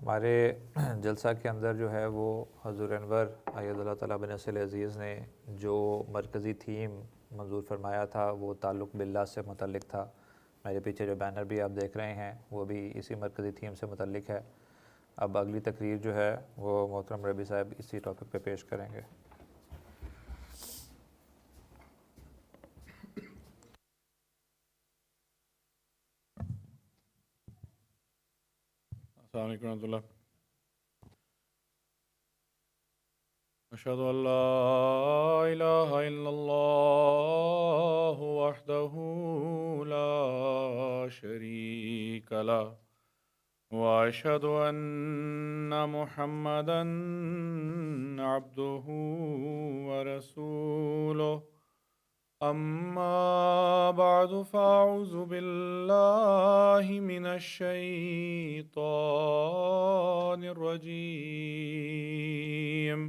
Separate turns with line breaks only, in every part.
ہمارے جلسہ کے اندر جو ہے وہ حضور انور اید اللہ تعالیٰ بنصر عزیز نے جو مرکزی تھیم منظور فرمایا تھا وہ تعلق باللہ سے متعلق تھا۔ میرے پیچھے جو بینر بھی آپ دیکھ رہے ہیں وہ بھی اسی مرکزی تھیم سے متعلق ہے۔ اب اگلی تقریر جو ہے وہ محترم ربی صاحب اسی ٹاپک پہ پیش کریں گے۔
السلام علیکم ورحمۃ اللہ۔ اشہد ان لا الہ الا اللہ وحدہ لا شریک لہ واشہد ان محمدا عبدہ ورسولہ اما بعد فاعوذ باللہ من الشیطان الرجیم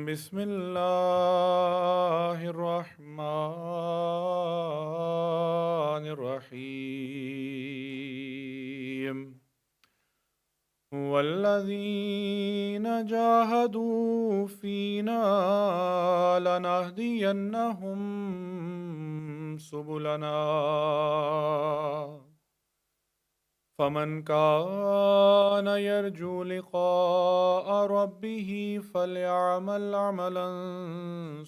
بسم اللہ الرحمن الرحیم والذین جاہدوا فینا لنہدینہم سبلنا فمن کان یرجو لقاء ربہ فلیعمل عملا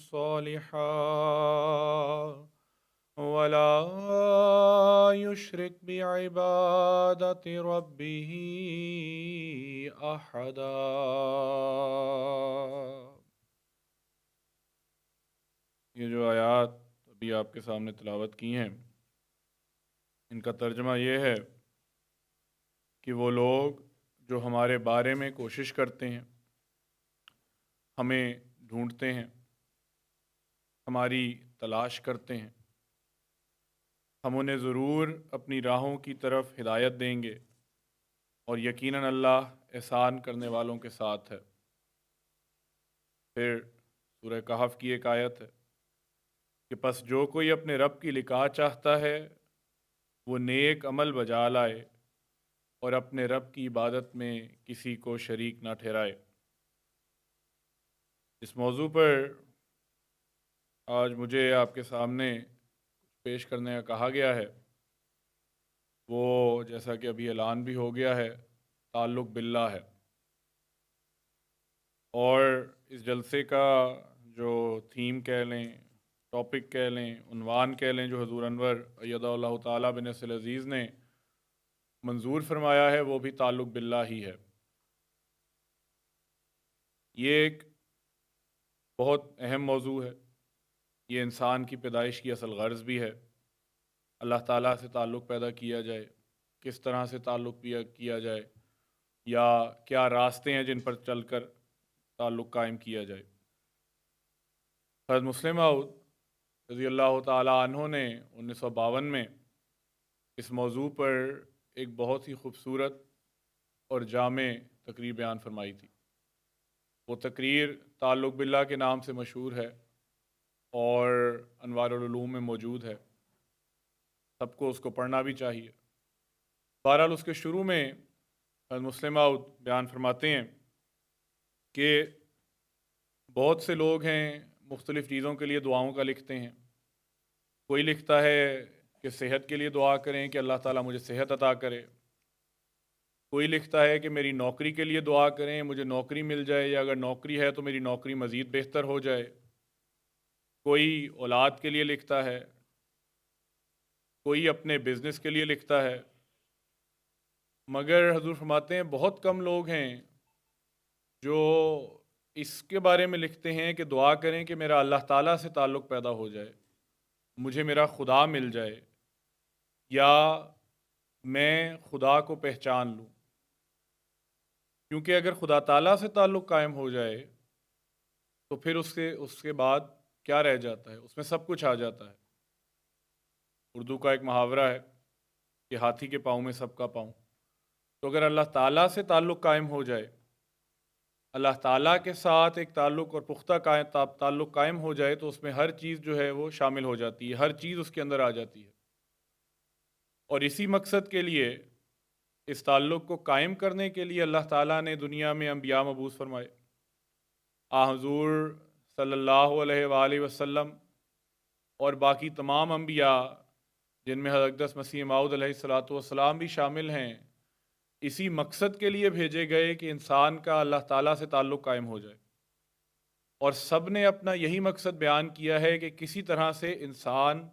صالحا ولا یشرک بعبادۃ ربہ احدا۔ یہ جو آیات ابھی آپ کے سامنے تلاوت کی ہیں ان کا ترجمہ یہ ہے کہ وہ لوگ جو ہمارے بارے میں کوشش کرتے ہیں، ہمیں ڈھونڈتے ہیں، ہماری تلاش کرتے ہیں، ہم انہیں ضرور اپنی راہوں کی طرف ہدایت دیں گے، اور یقیناً اللہ احسان کرنے والوں کے ساتھ ہے۔ پھر سورہ کہف کی ایک آیت ہے کہ پس جو کوئی اپنے رب کی لقاء چاہتا ہے وہ نیک عمل بجا لائے اور اپنے رب کی عبادت میں کسی کو شریک نہ ٹھہرائے۔ اس موضوع پر آج مجھے آپ کے سامنے پیش کرنے کا کہا گیا ہے، وہ جیسا کہ ابھی اعلان بھی ہو گیا ہے، تعلق باللہ ہے۔ اور اس جلسے کا جو تھیم کہہ لیں، ٹاپک کہہ لیں، عنوان کہہ لیں، جو حضور انور ایدہ اللہ تعالیٰ بنصر عزیز نے منظور فرمایا ہے وہ بھی تعلق باللہ ہی ہے۔ یہ ایک بہت اہم موضوع ہے، یہ انسان کی پیدائش کی اصل غرض بھی ہے، اللہ تعالیٰ سے تعلق پیدا کیا جائے، کس طرح سے تعلق کیا جائے، یا کیا راستے ہیں جن پر چل کر تعلق قائم کیا جائے۔ حضرت مسلم موعود رضی اللہ تعالیٰ عنہ نے 1952 میں اس موضوع پر ایک بہت ہی خوبصورت اور جامع تقریر بیان فرمائی تھی۔ وہ تقریر تعلق باللہ کے نام سے مشہور ہے اور انوار العلوم میں موجود ہے، سب کو اس کو پڑھنا بھی چاہیے۔ بہرحال اس کے شروع میں حضرت مسلم موعود بیان فرماتے ہیں کہ بہت سے لوگ ہیں مختلف چیزوں کے لیے دعاؤں کا لکھتے ہیں۔ کوئی لکھتا ہے کہ صحت کے لیے دعا کریں کہ اللہ تعالیٰ مجھے صحت عطا کرے، کوئی لکھتا ہے کہ میری نوکری کے لیے دعا کریں مجھے نوکری مل جائے، یا اگر نوکری ہے تو میری نوکری مزید بہتر ہو جائے، کوئی اولاد کے لیے لکھتا ہے، کوئی اپنے بزنس کے لیے لکھتا ہے۔ مگر حضور فرماتے ہیں بہت کم لوگ ہیں جو اس کے بارے میں لکھتے ہیں کہ دعا کریں کہ میرا اللہ تعالیٰ سے تعلق پیدا ہو جائے، مجھے میرا خدا مل جائے، یا میں خدا کو پہچان لوں۔ کیونکہ اگر خدا تعالیٰ سے تعلق قائم ہو جائے تو پھر اس کے بعد کیا رہ جاتا ہے؟ اس میں سب کچھ آ جاتا ہے۔ اردو کا ایک محاورہ ہے کہ ہاتھی کے پاؤں میں سب کا پاؤں۔ تو اگر اللہ تعالیٰ سے تعلق قائم ہو جائے، اللہ تعالیٰ کے ساتھ ایک تعلق اور پختہ تعلق قائم ہو جائے تو اس میں ہر چیز جو ہے وہ شامل ہو جاتی ہے، ہر چیز اس کے اندر آ جاتی ہے۔ اور اسی مقصد کے لیے اس تعلق کو قائم کرنے کے لیے اللہ تعالیٰ نے دنیا میں انبیاء مبعوث فرمائے۔ حضور صلی اللہ علیہ وآلہ وسلم اور باقی تمام انبیاء، جن میں حضرت اقدس مسیح موعود علیہ السلام بھی شامل ہیں، اسی مقصد کے لیے بھیجے گئے کہ انسان کا اللہ تعالیٰ سے تعلق قائم ہو جائے، اور سب نے اپنا یہی مقصد بیان کیا ہے کہ کسی طرح سے انسان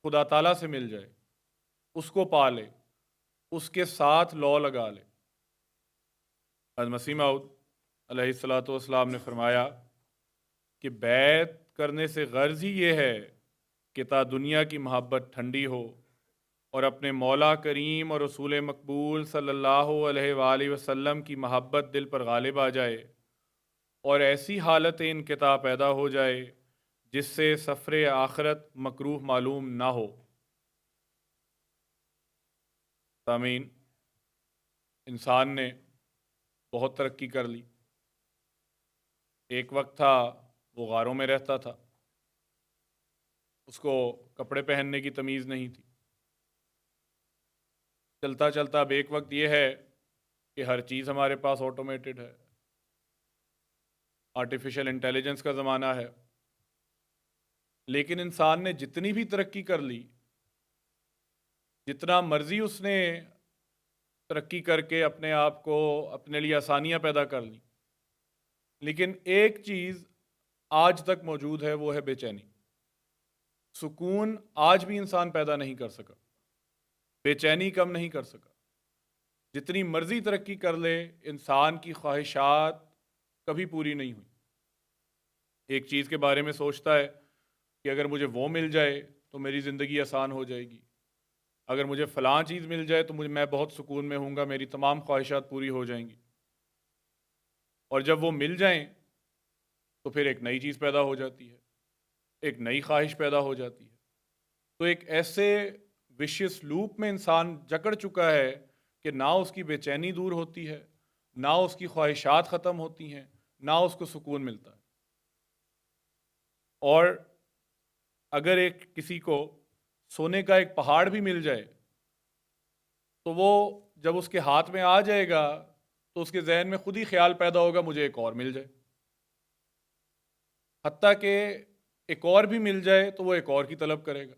خدا تعالیٰ سے مل جائے، اس کو پا لے، اس کے ساتھ لو لگا لے۔ حضرت مسیح موعود علیہ السلام نے فرمایا کہ بیعت کرنے سے غرض ہی یہ ہے کہ تا دنیا کی محبت ٹھنڈی ہو اور اپنے مولا کریم اور رسول مقبول صلی اللہ علیہ وآلہ وسلم کی محبت دل پر غالب آ جائے، اور ایسی حالت انقطاع پیدا ہو جائے جس سے سفر آخرت مکروہ معلوم نہ ہو۔ سامعین، انسان نے بہت ترقی کر لی۔ ایک وقت تھا وہ غاروں میں رہتا تھا، اس کو کپڑے پہننے کی تمیز نہیں تھی۔ چلتا چلتا اب ایک وقت یہ ہے کہ ہر چیز ہمارے پاس آٹومیٹڈ ہے، آرٹیفیشل انٹیلیجنس کا زمانہ ہے۔ لیکن انسان نے جتنی بھی ترقی کر لی، جتنا مرضی اس نے ترقی کر کے اپنے آپ کو، اپنے لیے آسانیاں پیدا کر لی، لیکن ایک چیز آج تک موجود ہے، وہ ہے بے چینی۔ سکون آج بھی انسان پیدا نہیں کر سکا، بے چینی کم نہیں کر سکا۔ جتنی مرضی ترقی کر لے، انسان کی خواہشات کبھی پوری نہیں ہوئی۔ ایک چیز کے بارے میں سوچتا ہے کہ اگر مجھے وہ مل جائے تو میری زندگی آسان ہو جائے گی، اگر مجھے فلاں چیز مل جائے تو میں بہت سکون میں ہوں گا، میری تمام خواہشات پوری ہو جائیں گی۔ اور جب وہ مل جائیں تو پھر ایک نئی چیز پیدا ہو جاتی ہے، ایک نئی خواہش پیدا ہو جاتی ہے۔ تو ایک ایسے وشیس لوپ میں انسان جکڑ چکا ہے کہ نہ اس کی بے چینی دور ہوتی ہے، نہ اس کی خواہشات ختم ہوتی ہیں، نہ اس کو سکون ملتا ہے۔ اور اگر ایک کسی کو سونے کا ایک پہاڑ بھی مل جائے تو وہ جب اس کے ہاتھ میں آ جائے گا تو اس کے ذہن میں خود ہی خیال پیدا ہوگا مجھے ایک اور مل جائے، حتیٰ کہ ایک اور بھی مل جائے تو وہ ایک اور کی طلب کرے گا۔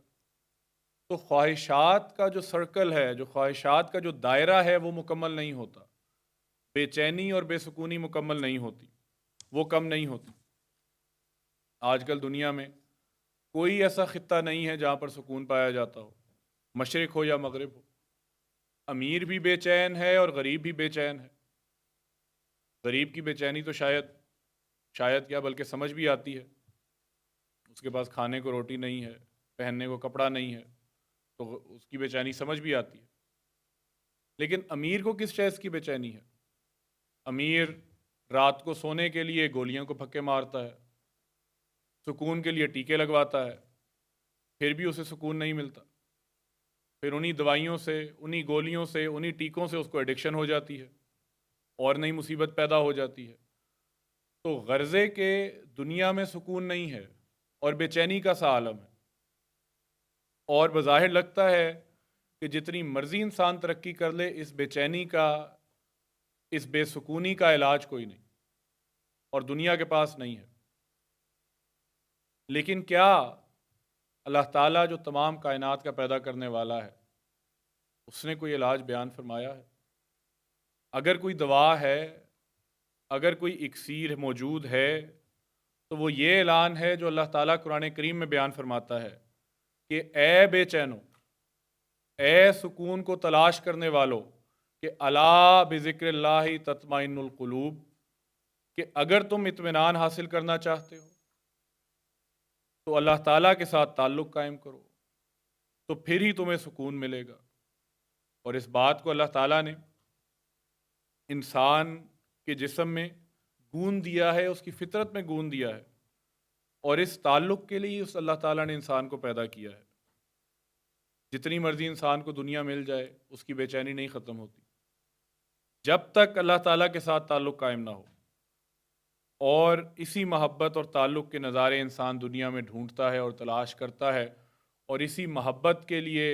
تو خواہشات کا جو سرکل ہے، جو خواہشات کا جو دائرہ ہے، وہ مکمل نہیں ہوتا، بے چینی اور بے سکونی مکمل نہیں ہوتی، وہ کم نہیں ہوتی۔ آج کل دنیا میں کوئی ایسا خطہ نہیں ہے جہاں پر سکون پایا جاتا ہو، مشرق ہو یا مغرب ہو۔ امیر بھی بے چین ہے اور غریب بھی بے چین ہے۔ غریب کی بے چینی تو شاید کیا بلکہ سمجھ بھی آتی ہے، اس کے پاس کھانے کو روٹی نہیں ہے، پہننے کو کپڑا نہیں ہے، تو اس کی بے چینی سمجھ بھی آتی ہے۔ لیکن امیر کو کس چیز کی بے چینی ہے؟ امیر رات کو سونے کے لیے گولیوں کو پھکے مارتا ہے، سکون کے لیے ٹیکے لگواتا ہے، پھر بھی اسے سکون نہیں ملتا۔ پھر انہی دوائیوں سے، انہی گولیوں سے، انہی ٹیکوں سے اس کو ایڈکشن ہو جاتی ہے اور نئی مصیبت پیدا ہو جاتی ہے۔ تو غرضے کے دنیا میں سکون نہیں ہے اور بے چینی کا سا عالم ہے، اور بظاہر لگتا ہے کہ جتنی مرضی انسان ترقی کر لے، اس بے چینی کا، اس بے سکونی کا علاج کوئی نہیں، اور دنیا کے پاس نہیں ہے۔ لیکن کیا اللہ تعالیٰ جو تمام کائنات کا پیدا کرنے والا ہے، اس نے کوئی علاج بیان فرمایا ہے؟ اگر کوئی دوا ہے، اگر کوئی اکسیر موجود ہے، تو وہ یہ اعلان ہے جو اللہ تعالیٰ قرآن کریم میں بیان فرماتا ہے کہ اے بے چینو، اے سکون کو تلاش کرنے والو، کہ الا بذکر اللہ تطمئن القلوب، کہ اگر تم اطمینان حاصل کرنا چاہتے ہو تو اللہ تعالیٰ کے ساتھ تعلق قائم کرو، تو پھر ہی تمہیں سکون ملے گا۔ اور اس بات کو اللہ تعالیٰ نے انسان کے جسم میں گون دیا ہے، اس کی فطرت میں گون دیا ہے، اور اس تعلق کے لیے اس اللہ تعالیٰ نے انسان کو پیدا کیا ہے۔ جتنی مرضی انسان کو دنیا مل جائے، اس کی بے چینی نہیں ختم ہوتی جب تک اللہ تعالیٰ کے ساتھ تعلق قائم نہ ہو۔ اور اسی محبت اور تعلق کے نظارے انسان دنیا میں ڈھونڈتا ہے اور تلاش کرتا ہے، اور اسی محبت کے لیے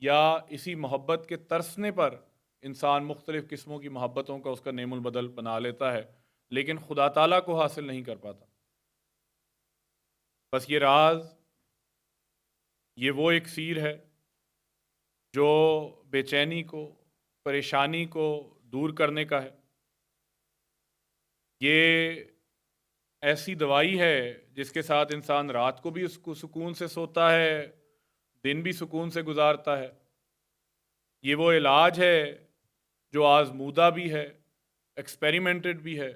یا اسی محبت کے ترسنے پر انسان مختلف قسموں کی محبتوں کا اس کا نعم البدل بنا لیتا ہے، لیکن خدا تعالیٰ کو حاصل نہیں کر پاتا۔ بس یہ راز، یہ وہ اکسیر ہے جو بے چینی کو، پریشانی کو دور کرنے کا ہے۔ یہ ایسی دوائی ہے جس کے ساتھ انسان رات کو بھی اس کو سکون سے سوتا ہے، دن بھی سکون سے گزارتا ہے۔ یہ وہ علاج ہے جو آزمودہ بھی ہے، ایکسپیریمنٹڈ بھی ہے۔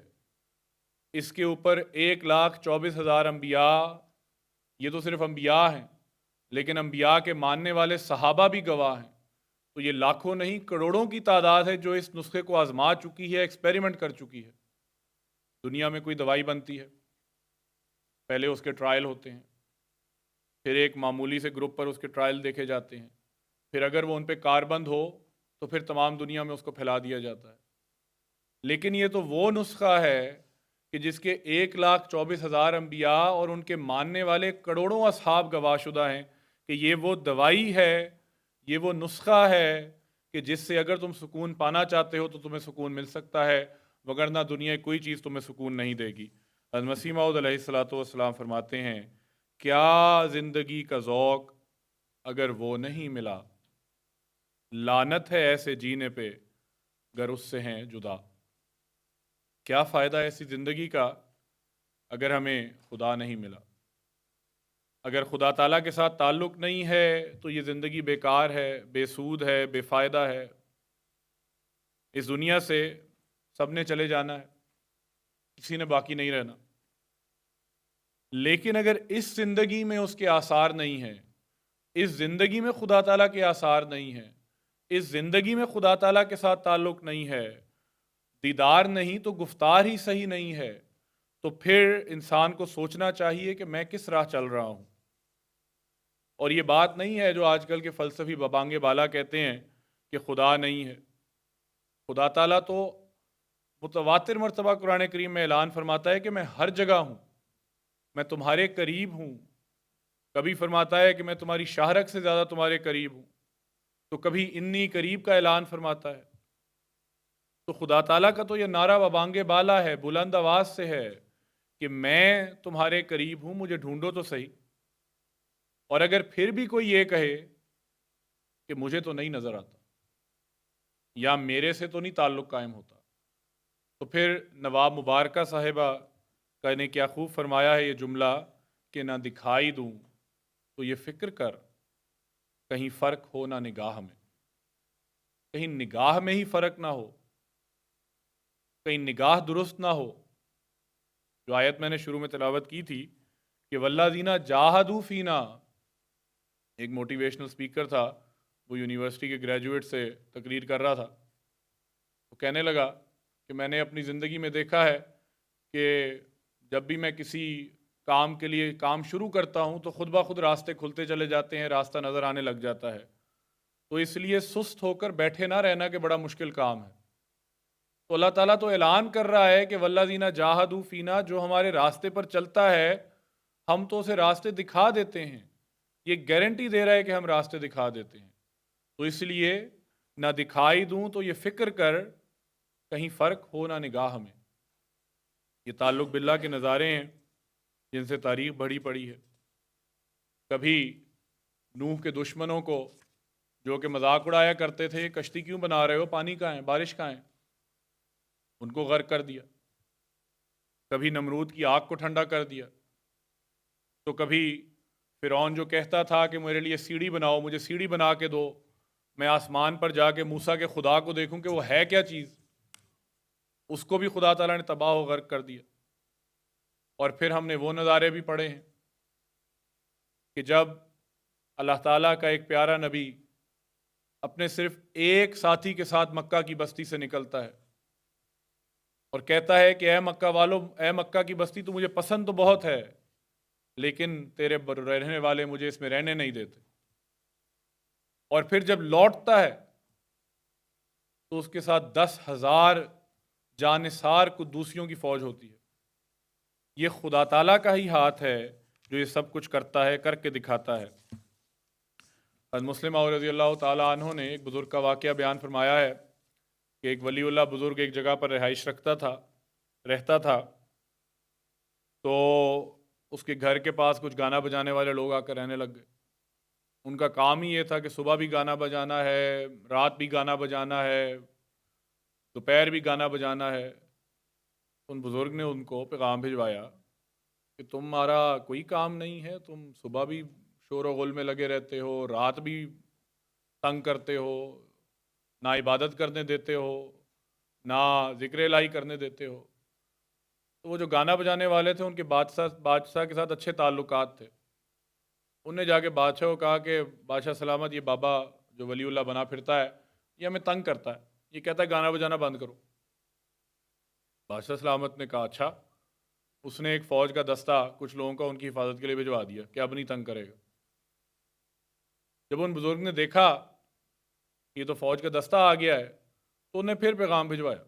اس کے اوپر 1,24,000 انبیاء، یہ تو صرف انبیاء ہیں، لیکن انبیاء کے ماننے والے صحابہ بھی گواہ ہیں۔ تو یہ لاکھوں نہیں کروڑوں کی تعداد ہے جو اس نسخے کو آزما چکی ہے، ایکسپیریمنٹ کر چکی ہے۔ دنیا میں کوئی دوائی بنتی ہے، پہلے اس کے ٹرائل ہوتے ہیں، پھر ایک معمولی سے گروپ پر اس کے ٹرائل دیکھے جاتے ہیں، پھر اگر وہ ان پہ کاربند ہو تو پھر تمام دنیا میں اس کو پھیلا دیا جاتا ہے۔ لیکن یہ تو وہ نسخہ ہے کہ جس کے 1,24,000 انبیاء اور ان کے ماننے والے کروڑوں اصحاب گواہ شدہ ہیں کہ یہ وہ دوائی ہے، یہ وہ نسخہ ہے کہ جس سے اگر تم سکون پانا چاہتے ہو تو تمہیں سکون مل سکتا ہے، وگرنہ دنیا کوئی چیز تمہیں سکون نہیں دے گی۔ حضرت مسیح موعود علیہ السلام فرماتے ہیں، کیا زندگی کا ذوق اگر وہ نہیں ملا، لعنت ہے ایسے جینے پہ گر اس سے ہیں جدا۔ کیا فائدہ ایسی زندگی کا اگر ہمیں خدا نہیں ملا؟ اگر خدا تعالیٰ کے ساتھ تعلق نہیں ہے تو یہ زندگی بیکار ہے، بے سود ہے، بے فائدہ ہے۔ اس دنیا سے سب نے چلے جانا ہے، کسی نے باقی نہیں رہنا۔ لیکن اگر اس زندگی میں اس کے آثار نہیں ہیں، اس زندگی میں خدا تعالیٰ کے آثار نہیں ہیں، اس زندگی میں خدا تعالیٰ کے ساتھ تعلق نہیں ہے، دیدار نہیں تو گفتار ہی صحیح نہیں ہے، تو پھر انسان کو سوچنا چاہیے کہ میں کس راہ چل رہا ہوں۔ اور یہ بات نہیں ہے جو آج کل کے فلسفی ببانگے بالا کہتے ہیں کہ خدا نہیں ہے۔ خدا تعالیٰ تو متواتر مرتبہ قرآن کریم میں اعلان فرماتا ہے کہ میں ہر جگہ ہوں، میں تمہارے قریب ہوں۔ کبھی فرماتا ہے کہ میں تمہاری شاہرگ سے زیادہ تمہارے قریب ہوں، تو کبھی انی قریب کا اعلان فرماتا ہے۔ تو خدا تعالیٰ کا تو یہ نعرہ ببانگے بالا ہے، بلند آواز سے ہے کہ میں تمہارے قریب ہوں، مجھے ڈھونڈو تو صحیح۔ اور اگر پھر بھی کوئی یہ کہے کہ مجھے تو نہیں نظر آتا یا میرے سے تو نہیں تعلق قائم ہوتا، تو پھر نواب مبارکہ صاحبہ کا نے کیا خوب فرمایا ہے یہ جملہ کہ نہ دکھائی دوں تو یہ فکر کر، کہیں فرق ہو نہ نگاہ میں، کہیں نگاہ میں ہی فرق نہ ہو، کہیں نگاہ درست نہ ہو۔ جو آیت میں نے شروع میں تلاوت کی تھی کہ والذین جاہدوا فینا، ایک موٹیویشنل سپیکر تھا، وہ یونیورسٹی کے گریجویٹ سے تقریر کر رہا تھا، وہ کہنے لگا کہ میں نے اپنی زندگی میں دیکھا ہے کہ جب بھی میں کسی کام کے لیے کام شروع کرتا ہوں تو خود بخود راستے کھلتے چلے جاتے ہیں، راستہ نظر آنے لگ جاتا ہے، تو اس لیے سست ہو کر بیٹھے نہ رہنا کہ بڑا مشکل کام ہے۔ تو اللہ تعالیٰ تو اعلان کر رہا ہے کہ والذین جاہدوا فینا، جو ہمارے راستے پر چلتا ہے ہم تو اسے راستے دکھا دیتے ہیں، یہ گارنٹی دے رہا ہے کہ ہم راستے دکھا دیتے ہیں۔ تو اس لیے نہ دکھائی دوں تو یہ فکر کر، کہیں فرق ہو نہ نگاہ میں۔ یہ تعلق باللہ کے نظارے ہیں جن سے تاریخ بھری پڑی ہے۔ کبھی نوح کے دشمنوں کو جو کہ مذاق اڑایا کرتے تھے، کشتی کیوں بنا رہے ہو، پانی کہاں ہے، بارش کہاں ہے، ان کو غرق کر دیا۔ کبھی نمرود کی آگ کو ٹھنڈا کر دیا، تو کبھی فرعون جو کہتا تھا کہ میرے لیے سیڑھی بناؤ، مجھے سیڑھی بنا کے دو، میں آسمان پر جا کے موسیٰ کے خدا کو دیکھوں کہ وہ ہے کیا چیز، اس کو بھی خدا تعالیٰ نے تباہ و غرق کر دیا۔ اور پھر ہم نے وہ نظارے بھی پڑھے ہیں کہ جب اللہ تعالیٰ کا ایک پیارا نبی اپنے صرف ایک ساتھی کے ساتھ مکہ کی بستی سے نکلتا ہے اور کہتا ہے کہ اے مکہ والو، اے مکہ کی بستی، تو مجھے پسند تو بہت ہے لیکن تیرے رہنے والے مجھے اس میں رہنے نہیں دیتے۔ اور پھر جب لوٹتا ہے تو اس کے ساتھ 10,000 جانثار قدوسیوں کی فوج ہوتی ہے۔ یہ خدا تعالیٰ کا ہی ہاتھ ہے جو یہ سب کچھ کرتا ہے، کر کے دکھاتا ہے۔ حضرت مسلم رضی اللہ تعالیٰ عنہ نے ایک بزرگ کا واقعہ بیان فرمایا ہے کہ ایک ولی اللہ بزرگ ایک جگہ پر رہائش رہتا تھا، تو اس کے گھر کے پاس کچھ گانا بجانے والے لوگ آ کر رہنے لگ گئے۔ ان کا کام ہی یہ تھا کہ صبح بھی گانا بجانا ہے، رات بھی گانا بجانا ہے، دوپہر بھی گانا بجانا ہے۔ ان بزرگ نے ان کو پیغام بھجوایا کہ تمہارا کوئی کام نہیں ہے، تم صبح بھی شور و غل میں لگے رہتے ہو، رات بھی تنگ کرتے ہو، نہ عبادت کرنے دیتے ہو، نہ ذکر الہی کرنے دیتے ہو۔ تو وہ جو گانا بجانے والے تھے ان کے بادشاہ کے ساتھ اچھے تعلقات تھے۔ انہوں نے جا کے بادشاہ کو کہا کہ بادشاہ سلامت، یہ بابا جو ولی اللہ بنا پھرتا ہے یہ ہمیں تنگ کرتا ہے، یہ کہتا ہے گانا بجانا بند کرو۔ بادشاہ سلامت نے کہا اچھا۔ اس نے ایک فوج کا دستہ کچھ لوگوں کا ان کی حفاظت کے لیے بھجوا دیا کہ اب نہیں تنگ کرے گا۔ جب ان بزرگ نے دیکھا کہ یہ تو فوج کا دستہ آ گیا ہے تو انہیں پھر پیغام بھجوایا۔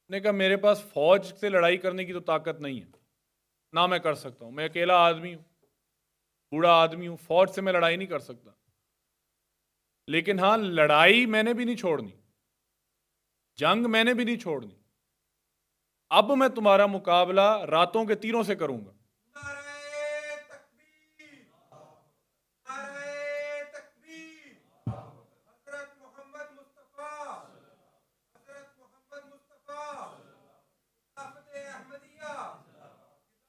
نے کہا میرے پاس فوج سے لڑائی کرنے کی تو طاقت نہیں ہے، نہ میں کر سکتا ہوں، میں اکیلا آدمی ہوں، بوڑھا آدمی ہوں، فوج سے میں لڑائی نہیں کر سکتا، لیکن ہاں لڑائی میں نے بھی نہیں چھوڑنی، جنگ میں نے بھی نہیں چھوڑنی۔ اب میں تمہارا مقابلہ راتوں کے تیروں سے کروں گا۔
نعرہ تکبیر، نعرہ تکبیر، حضرت محمد مصطفیٰ، حضرت محمد مصطفیٰ، خلافت احمدیہ،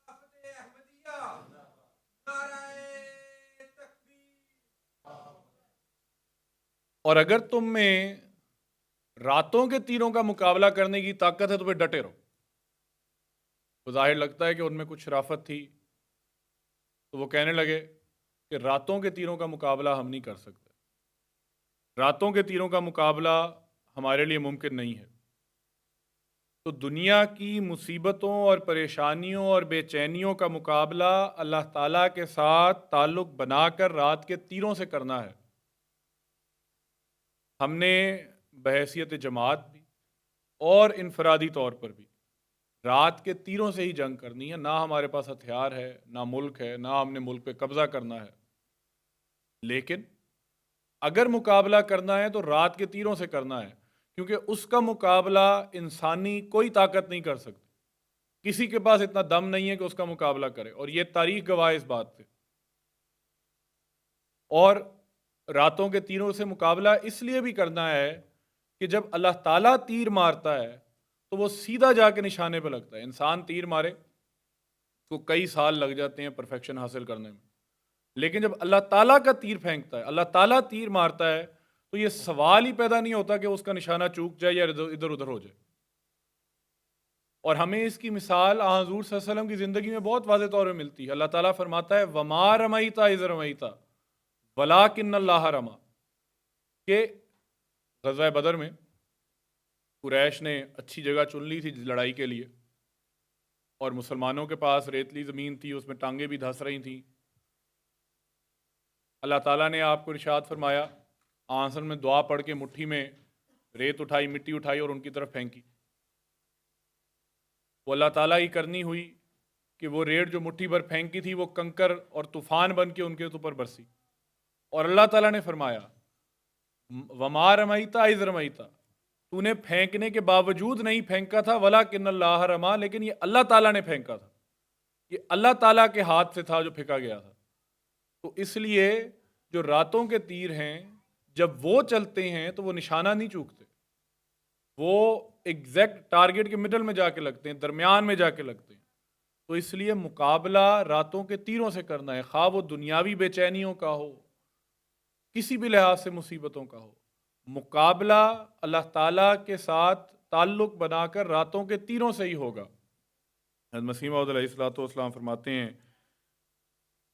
خلافت احمدیہ، نعرہ تکبیر۔
اور اگر تم میں راتوں کے تیروں کا مقابلہ کرنے کی طاقت ہے تو پھر ڈٹے رہو۔ تو ظاہر لگتا ہے کہ ان میں کچھ شرافت تھی، تو وہ کہنے لگے کہ راتوں کے تیروں کا مقابلہ ہم نہیں کر سکتے، راتوں کے تیروں کا مقابلہ ہمارے لیے ممکن نہیں ہے۔ تو دنیا کی مصیبتوں اور پریشانیوں اور بے چینیوں کا مقابلہ اللہ تعالیٰ کے ساتھ تعلق بنا کر رات کے تیروں سے کرنا ہے۔ ہم نے بحیثیت جماعت بھی اور انفرادی طور پر بھی رات کے تیروں سے ہی جنگ کرنی ہے۔ نہ ہمارے پاس ہتھیار ہے، نہ ملک ہے، نہ ہم نے ملک پہ قبضہ کرنا ہے، لیکن اگر مقابلہ کرنا ہے تو رات کے تیروں سے کرنا ہے، کیونکہ اس کا مقابلہ انسانی کوئی طاقت نہیں کر سکتی۔ کسی کے پاس اتنا دم نہیں ہے کہ اس کا مقابلہ کرے، اور یہ تاریخ گواہ اس بات پہ۔ اور راتوں کے تیروں سے مقابلہ اس لیے بھی کرنا ہے کہ جب اللہ تعالیٰ تیر مارتا ہے تو وہ سیدھا جا کے نشانے پہ لگتا ہے۔ انسان تیر مارے تو کئی سال لگ جاتے ہیں پرفیکشن حاصل کرنے میں، لیکن جب اللہ تعالیٰ کا تیر پھینکتا ہے، اللہ تعالیٰ تیر مارتا ہے، تو یہ سوال ہی پیدا نہیں ہوتا کہ اس کا نشانہ چوک جائے یا ادھر ادھر ہو جائے۔ اور ہمیں اس کی مثال حضور صلی اللہ علیہ وسلم کی زندگی میں بہت واضح طور پہ ملتی ہے۔ اللہ تعالیٰ فرماتا ہے وَمَا رَمَيْتَ إِذْ رَمَيْتَ وَلَٰكِنَّ اللَّهَ رَمَى، کہ غزوہ بدر میں قریش نے اچھی جگہ چن لی تھی لڑائی کے لیے، اور مسلمانوں کے پاس ریتلی زمین تھی، اس میں ٹانگیں بھی دھس رہی تھیں۔ اللہ تعالیٰ نے آپ کو ارشاد فرمایا، آنسر میں دعا پڑھ کے مٹھی میں ریت اٹھائی، مٹی اٹھائی اور ان کی طرف پھینکی۔ وہ اللہ تعالیٰ ہی کرنی ہوئی کہ وہ ریت جو مٹھی بھر پھینکی تھی وہ کنکر اور طوفان بن کے ان کے اوپر برسی، اور اللہ تعالیٰ نے فرمایا وَمَا رَمَيْتَ إِذْ رَمَيْتَ، تو نے پھینکنے کے باوجود نہیں پھینکا تھا، وَلَٰكِنَّ اللَّهَ رَمَى، لیکن یہ اللہ تعالیٰ نے پھینکا تھا، یہ اللہ تعالیٰ کے ہاتھ سے تھا جو پھینکا گیا تھا۔ تو اس لیے جو راتوں کے تیر ہیں جب وہ چلتے ہیں تو وہ نشانہ نہیں چوکتے، وہ ایگزیکٹ ٹارگٹ کے مڈل میں جا کے لگتے ہیں، درمیان میں جا کے لگتے ہیں۔ تو اس لیے مقابلہ راتوں کے تیروں سے کرنا ہے، خواہ وہ دنیاوی بے چینیوں کا ہو، کسی بھی لحاظ سے مصیبتوں کا ہو۔ مقابلہ اللہ تعالیٰ کے ساتھ تعلق بنا کر راتوں کے تیروں سے ہی ہوگا۔ حضرت مسیح موعود علیہ الصلوۃ والسلام فرماتے ہیں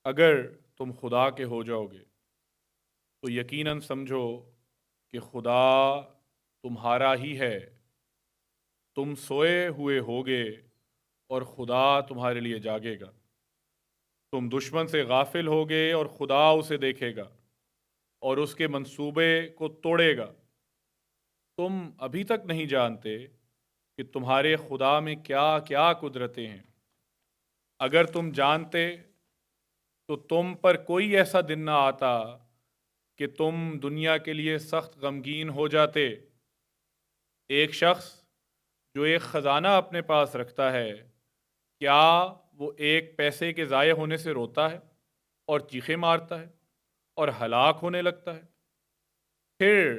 اگر تم خدا کے ہو جاؤ گے تو یقیناً سمجھو کہ خدا تمہارا ہی ہے، تم سوئے ہوئے ہوگے اور خدا تمہارے لیے جاگے گا، تم دشمن سے غافل ہوگے اور خدا اسے دیکھے گا اور اس کے منصوبے کو توڑے گا۔ تم ابھی تک نہیں جانتے کہ تمہارے خدا میں کیا کیا قدرتیں ہیں، اگر تم جانتے تو تم پر کوئی ایسا دن نہ آتا کہ تم دنیا کے لیے سخت غمگین ہو جاتے ایک شخص جو ایک خزانہ اپنے پاس رکھتا ہے، کیا وہ ایک پیسے کے ضائع ہونے سے روتا ہے اور چیخیں مارتا ہے اور ہلاک ہونے لگتا ہے؟ پھر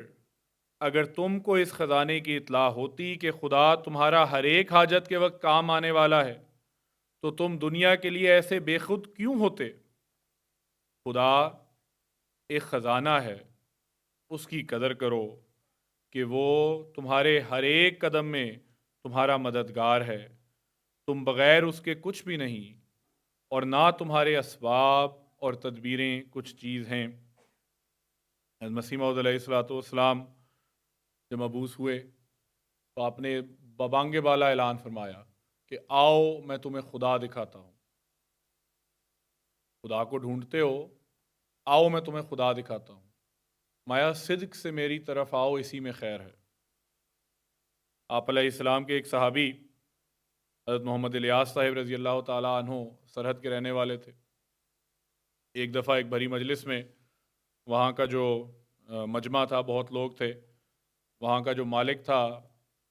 اگر تم کو اس خزانے کی اطلاع ہوتی کہ خدا تمہارا ہر ایک حاجت کے وقت کام آنے والا ہے، تو تم دنیا کے لیے ایسے بے خود کیوں ہوتے؟ خدا ایک خزانہ ہے، اس کی قدر کرو کہ وہ تمہارے ہر ایک قدم میں تمہارا مددگار ہے۔ تم بغیر اس کے کچھ بھی نہیں، اور نہ تمہارے اسباب اور تدبیریں کچھ چیز ہیں۔ مسیح موعود علیہ الصلوۃ والسلام جب مبعوث ہوئے تو آپ نے ببانگ بالا اعلان فرمایا کہ آؤ میں تمہیں خدا دکھاتا ہوں۔ خدا کو ڈھونڈتے ہو، آؤ میں تمہیں خدا دکھاتا ہوں۔ مایا صدق سے میری طرف آؤ، اسی میں خیر ہے۔ آپ علیہ السلام کے ایک صحابی حضرت محمد الیاس صاحب رضی اللہ تعالیٰ عنہ سرحد کے رہنے والے تھے۔ ایک دفعہ ایک بھری مجلس میں وہاں کا جو مجمع تھا، بہت لوگ تھے، وہاں کا جو مالک تھا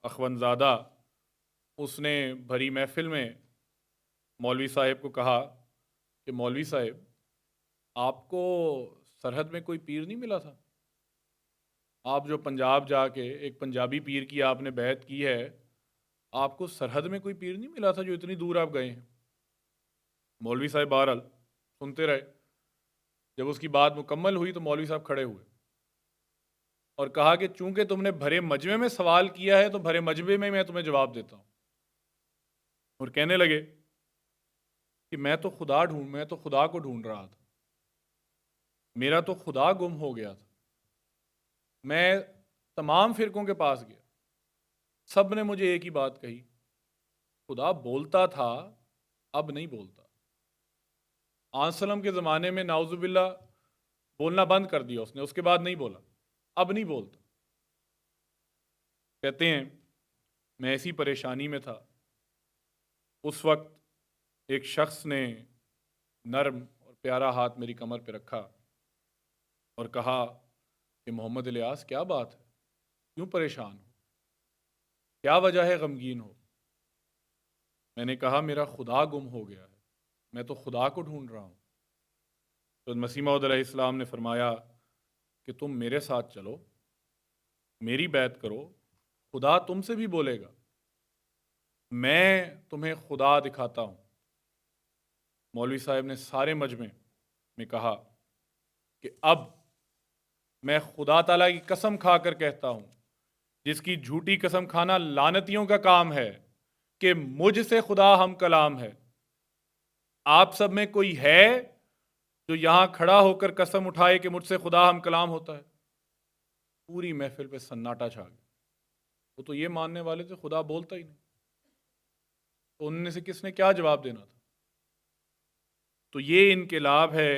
اخوند زادہ، اس نے بھری محفل میں مولوی صاحب کو کہا کہ مولوی صاحب، آپ کو سرحد میں کوئی پیر نہیں ملا تھا؟ آپ جو پنجاب جا کے ایک پنجابی پیر کی آپ نے بیعت کی ہے، آپ کو سرحد میں کوئی پیر نہیں ملا تھا جو اتنی دور آپ گئے ہیں؟ مولوی صاحب بہرحال سنتے رہے۔ جب اس کی بات مکمل ہوئی تو مولوی صاحب کھڑے ہوئے اور کہا کہ چونکہ تم نے بھرے مجمع میں سوال کیا ہے تو بھرے مجمع میں تمہیں جواب دیتا ہوں۔ اور کہنے لگے کہ میں تو خدا کو ڈھونڈ رہا تھا، میرا تو خدا گم ہو گیا تھا۔ میں تمام فرقوں کے پاس گیا، سب نے مجھے ایک ہی بات کہی، خدا بولتا تھا، اب نہیں بولتا۔ آنسلم کے زمانے میں نعوذ باللہ بولنا بند کر دیا اس نے، اس کے بعد نہیں بولا، اب نہیں بولتا۔ کہتے ہیں میں ایسی پریشانی میں تھا، اس وقت ایک شخص نے نرم اور پیارا ہاتھ میری کمر پہ رکھا اور کہا کہ محمد الیاس کیا بات ہے، کیوں پریشان ہو، کیا وجہ ہے غمگین ہو؟ میں نے کہا میرا خدا گم ہو گیا ہے، میں تو خدا کو ڈھونڈ رہا ہوں۔ تو مسیح موعود علیہ السلام نے فرمایا کہ تم میرے ساتھ چلو، میری بیعت کرو، خدا تم سے بھی بولے گا، میں تمہیں خدا دکھاتا ہوں۔ مولوی صاحب نے سارے مجمع میں کہا کہ اب میں خدا تعالیٰ کی قسم کھا کر کہتا ہوں، جس کی جھوٹی قسم کھانا لعنتیوں کا کام ہے، کہ مجھ سے خدا ہم کلام ہے۔ آپ سب میں کوئی ہے جو یہاں کھڑا ہو کر قسم اٹھائے کہ مجھ سے خدا ہم کلام ہوتا ہے؟ پوری محفل پہ سناٹا چھا گیا۔ وہ تو یہ ماننے والے تھے خدا بولتا ہی نہیں، تو ان میں سے کس نے کیا جواب دینا تھا؟ تو یہ انقلاب ہے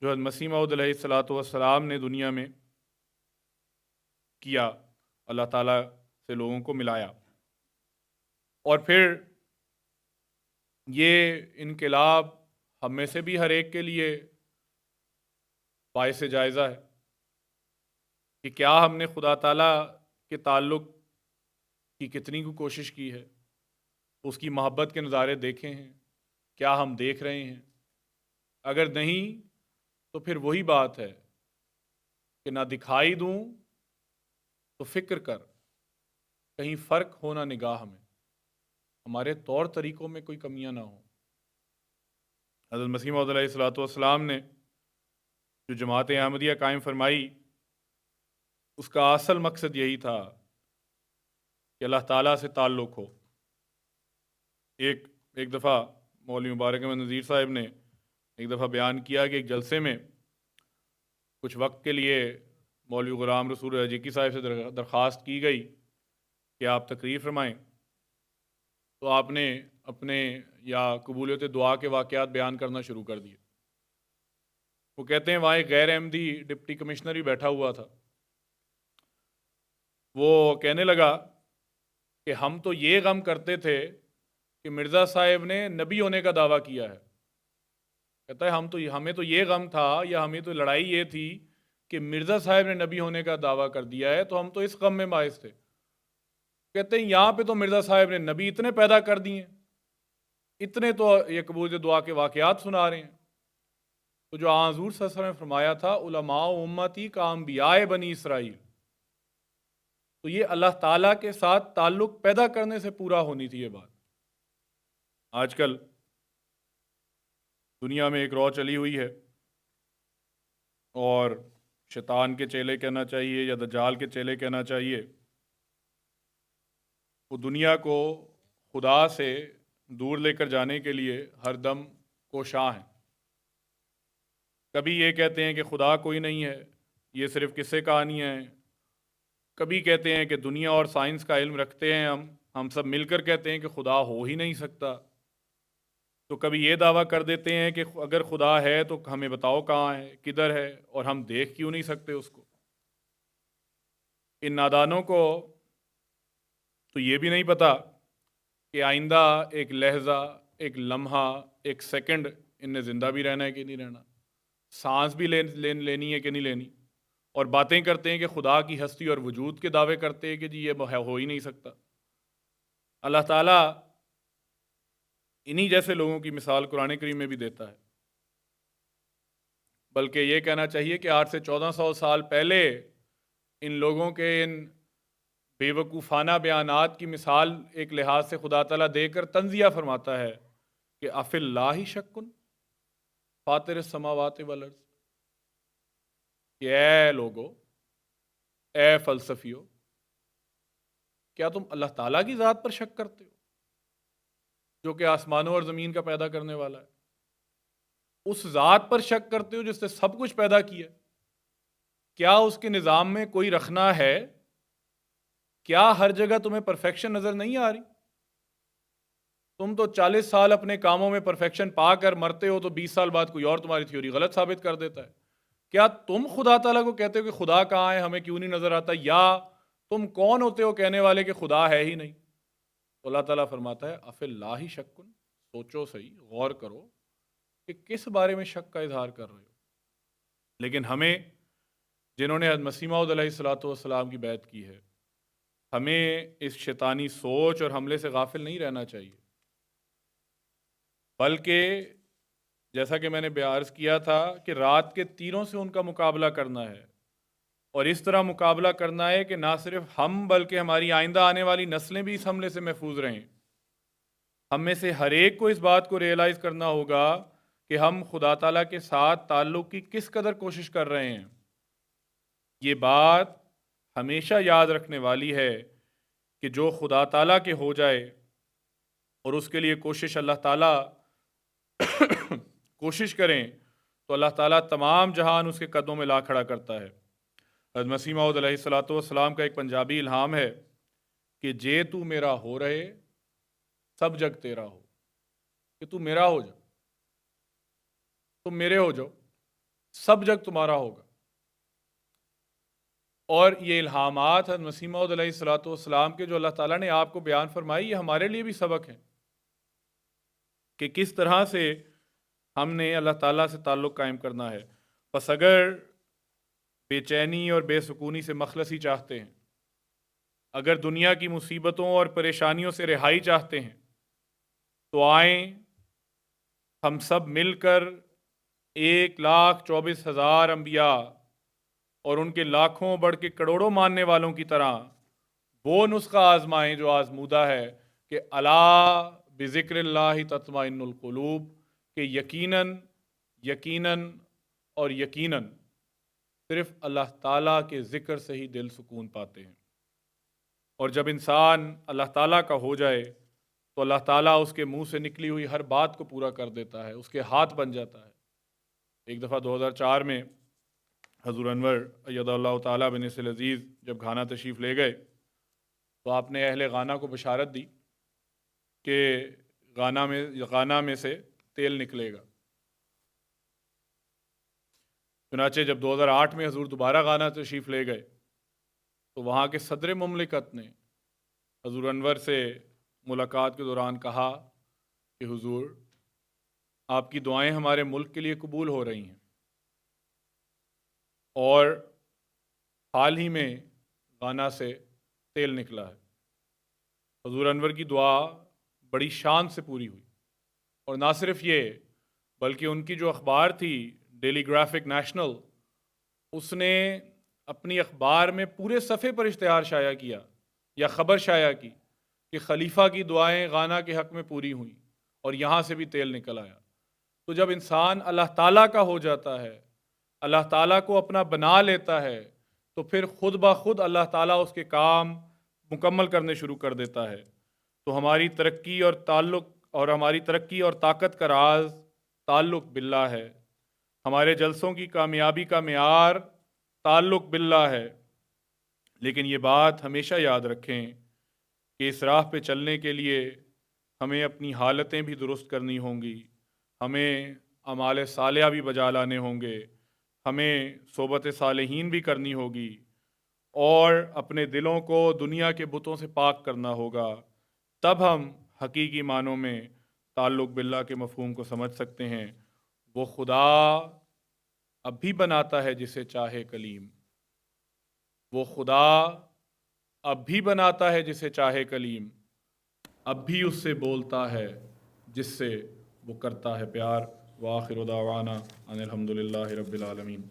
جو حضرت مسیح موعود علیہ الصلوۃ والسلام نے دنیا میں کیا، اللہ تعالیٰ سے لوگوں کو ملایا۔ اور پھر یہ انقلاب ہم میں سے بھی ہر ایک کے لیے باعث جائزہ ہے کہ کیا ہم نے خدا تعالیٰ کے تعلق کی کتنی کو کوشش کی ہے، اس کی محبت کے نظارے دیکھے ہیں، کیا ہم دیکھ رہے ہیں؟ اگر نہیں تو پھر وہی بات ہے کہ نہ دکھائی دوں تو فکر کر، کہیں فرق ہونا نگاہ میں، ہمارے طور طریقوں میں کوئی کمیاں نہ ہوں۔ حضرت مسیح موعود علیہ الصلوۃ والسلام نے جو جماعت احمدیہ قائم فرمائی، اس کا اصل مقصد یہی تھا کہ اللہ تعالیٰ سے تعلق ہو۔ ایک دفعہ مولوی مبارک احمد نذیر صاحب نے ایک دفعہ بیان کیا کہ ایک جلسے میں کچھ وقت کے لیے مولوی غلام رسول اجیکی صاحب سے درخواست کی گئی کہ آپ تقریر فرمائیں، تو آپ نے اپنے یا قبولیت دعا کے واقعات بیان کرنا شروع کر دیے۔ وہ کہتے ہیں وہاں ایک غیر احمدی ڈپٹی کمشنر بھی بیٹھا ہوا تھا، وہ کہنے لگا کہ ہم تو یہ غم کرتے تھے کہ مرزا صاحب نے نبی ہونے کا دعویٰ کیا ہے۔ کہتا ہے ہمیں تو یہ غم تھا، یا ہمیں تو لڑائی یہ تھی کہ مرزا صاحب نے نبی ہونے کا دعویٰ کر دیا ہے، تو ہم تو اس غم میں باعث تھے۔ کہتے ہیں یہاں پہ تو مرزا صاحب نے نبی اتنے پیدا کر دیے ہیں، اتنے تو یہ قبول دعا کے واقعات سنا رہے ہیں۔ تو جو حضور صلی اللہ علیہ وسلم نے فرمایا تھا علماء امتی کا انبیاء بنی اسرائیل، تو یہ اللہ تعالیٰ کے ساتھ تعلق پیدا کرنے سے پورا ہونی تھی یہ بات۔ آج کل دنیا میں ایک رو چلی ہوئی ہے، اور شیطان کے چیلے کہنا چاہیے یا دجال کے چیلے کہنا چاہیے، وہ دنیا کو خدا سے دور لے کر جانے کے لیے ہر دم کوشاں ہیں۔ کبھی یہ کہتے ہیں کہ خدا کوئی نہیں ہے، یہ صرف قصے کہانیاں ہیں، کبھی کہتے ہیں کہ دنیا اور سائنس کا علم رکھتے ہیں ہم سب مل کر کہتے ہیں کہ خدا ہو ہی نہیں سکتا، تو کبھی یہ دعویٰ کر دیتے ہیں کہ اگر خدا ہے تو ہمیں بتاؤ کہاں ہے، کدھر ہے، اور ہم دیکھ کیوں نہیں سکتے اس کو۔ ان نادانوں کو تو یہ بھی نہیں پتہ کہ آئندہ ایک لہجہ، ایک لمحہ، ایک سیکنڈ ان نے زندہ بھی رہنا ہے کہ نہیں رہنا، سانس بھی لینی ہے کہ نہیں لینی، اور باتیں کرتے ہیں کہ خدا کی ہستی اور وجود کے دعوے کرتے ہیں کہ جی یہ ہو ہی نہیں سکتا۔ اللہ تعالیٰ انہی جیسے لوگوں کی مثال قرآن کریم میں بھی دیتا ہے، بلکہ یہ کہنا چاہیے کہ 8 سے 1400 سال پہلے ان لوگوں کے ان بے وقوفانہ بیانات کی مثال ایک لحاظ سے خدا تعالیٰ دے کر تنزیہ فرماتا ہے کہ اف اللہ شکن فاطر السماوات والارض، کہ اے لوگو، اے فلسفیو، کیا تم اللہ تعالیٰ کی ذات پر شک کرتے ہو جو کہ آسمانوں اور زمین کا پیدا کرنے والا ہے؟ اس ذات پر شک کرتے ہو جس نے سب کچھ پیدا کیا؟ کیا اس کے نظام میں کوئی رکھنا ہے؟ کیا ہر جگہ تمہیں پرفیکشن نظر نہیں آ رہی؟ تم تو 40 سال اپنے کاموں میں پرفیکشن پا کر مرتے ہو تو 20 سال بعد کوئی اور تمہاری تھیوری غلط ثابت کر دیتا ہے۔ کیا تم خدا تعالیٰ کو کہتے ہو کہ خدا کہاں ہے، ہمیں کیوں نہیں نظر آتا؟ یا تم کون ہوتے ہو کہنے والے کہ خدا ہے ہی نہیں؟ تو اللہ تعالیٰ فرماتا ہے اف اللہ شکن، سوچو صحیح، غور کرو کہ کس بارے میں شک کا اظہار کر رہے ہو۔ لیکن ہمیں جنہوں نے حضرت مسیح موعود علیہ الصلوۃ والسلام کی بیعت کی ہے، ہمیں اس شیطانی سوچ اور حملے سے غافل نہیں رہنا چاہیے، بلکہ جیسا کہ میں نے عرض کیا تھا کہ رات کے تیروں سے ان کا مقابلہ کرنا ہے، اور اس طرح مقابلہ کرنا ہے کہ نہ صرف ہم بلکہ ہماری آئندہ آنے والی نسلیں بھی اس حملے سے محفوظ رہیں۔ ہم میں سے ہر ایک کو اس بات کو ریئلائز کرنا ہوگا کہ ہم خدا تعالیٰ کے ساتھ تعلق کی کس قدر کوشش کر رہے ہیں۔ یہ بات ہمیشہ یاد رکھنے والی ہے کہ جو خدا تعالیٰ کے ہو جائے اور اس کے لیے کوشش اللہ تعالیٰ کوشش کریں تو اللہ تعالیٰ تمام جہان اس کے قدموں میں لا کھڑا کرتا ہے۔ حضرت مسیح موعود علیہ الصلوۃ والسلام کا ایک پنجابی الہام ہے کہ جے تو میرا ہو رہے سب جگ تیرا ہو، کہ تو میرا ہو جا، تم میرے ہو جاؤ، سب جگ تمہارا ہوگا۔ اور یہ الہامات حضرت مسیح موعود علیہ الصلوۃ والسلام کے جو اللہ تعالیٰ نے آپ کو بیان فرمائی، یہ ہمارے لیے بھی سبق ہیں کہ کس طرح سے ہم نے اللہ تعالیٰ سے تعلق قائم کرنا ہے۔ بس اگر بے چینی اور بے سکونی سے مخلصی چاہتے ہیں، اگر دنیا کی مصیبتوں اور پریشانیوں سے رہائی چاہتے ہیں، تو آئیں ہم سب مل کر 1,24,000 انبیاء اور ان کے لاکھوں بڑھ کے کروڑوں ماننے والوں کی طرح وہ نسخہ آزمائیں جو آزمودہ ہے کہ الا بذکر اللہ تطمئن القلوب، کہ یقیناً یقیناً اور یقیناً صرف اللہ تعالیٰ کے ذکر سے ہی دل سکون پاتے ہیں۔ اور جب انسان اللہ تعالیٰ کا ہو جائے تو اللہ تعالیٰ اس کے منہ سے نکلی ہوئی ہر بات کو پورا کر دیتا ہے، اس کے ہاتھ بن جاتا ہے۔ ایک دفعہ 2004 میں حضور انور اید اللہ تعالیٰ بنصر العزیز جب گھانا تشریف لے گئے تو آپ نے اہل غانا کو بشارت دی کہ غانا میں سے تیل نکلے گا۔ چنانچہ جب 2008 میں حضور دوبارہ غانا تشریف لے گئے تو وہاں کے صدر مملکت نے حضور انور سے ملاقات کے دوران کہا کہ حضور آپ کی دعائیں ہمارے ملک کے لیے قبول ہو رہی ہیں، اور حال ہی میں غانا سے تیل نکلا ہے۔ حضور انور کی دعا بڑی شان سے پوری ہوئی، اور نہ صرف یہ بلکہ ان کی جو اخبار تھی ڈیلی گرافک نیشنل، اس نے اپنی اخبار میں پورے صفحے پر اشتہار شائع کیا یا خبر شائع کی کہ خلیفہ کی دعائیں غانا کے حق میں پوری ہوئیں، اور یہاں سے بھی تیل نکل آیا۔ تو جب انسان اللہ تعالیٰ کا ہو جاتا ہے، اللہ تعالیٰ کو اپنا بنا لیتا ہے، تو پھر خود بخود اللہ تعالیٰ اس کے کام مکمل کرنے شروع کر دیتا ہے۔ تو ہماری ترقی اور طاقت کا راز تعلق باللہ ہے۔ ہمارے جلسوں کی کامیابی کا معیار تعلق باللہ ہے۔ لیکن یہ بات ہمیشہ یاد رکھیں کہ اس راہ پہ چلنے کے لیے ہمیں اپنی حالتیں بھی درست کرنی ہوں گی، ہمیں اعمال صالحہ بھی بجا لانے ہوں گے، ہمیں صحبت صالحین بھی کرنی ہوگی، اور اپنے دلوں کو دنیا کے بتوں سے پاک کرنا ہوگا۔ تب ہم حقیقی معنوں میں تعلق باللہ کے مفہوم کو سمجھ سکتے ہیں۔ وہ خدا اب بھی بناتا ہے جسے چاہے کلیم، وہ خدا اب بھی بناتا ہے جسے چاہے کلیم، اب بھی اس سے بولتا ہے جس سے وہ کرتا ہے پیار۔ وآخر دعوانا ان الحمدللہ رب العالمین۔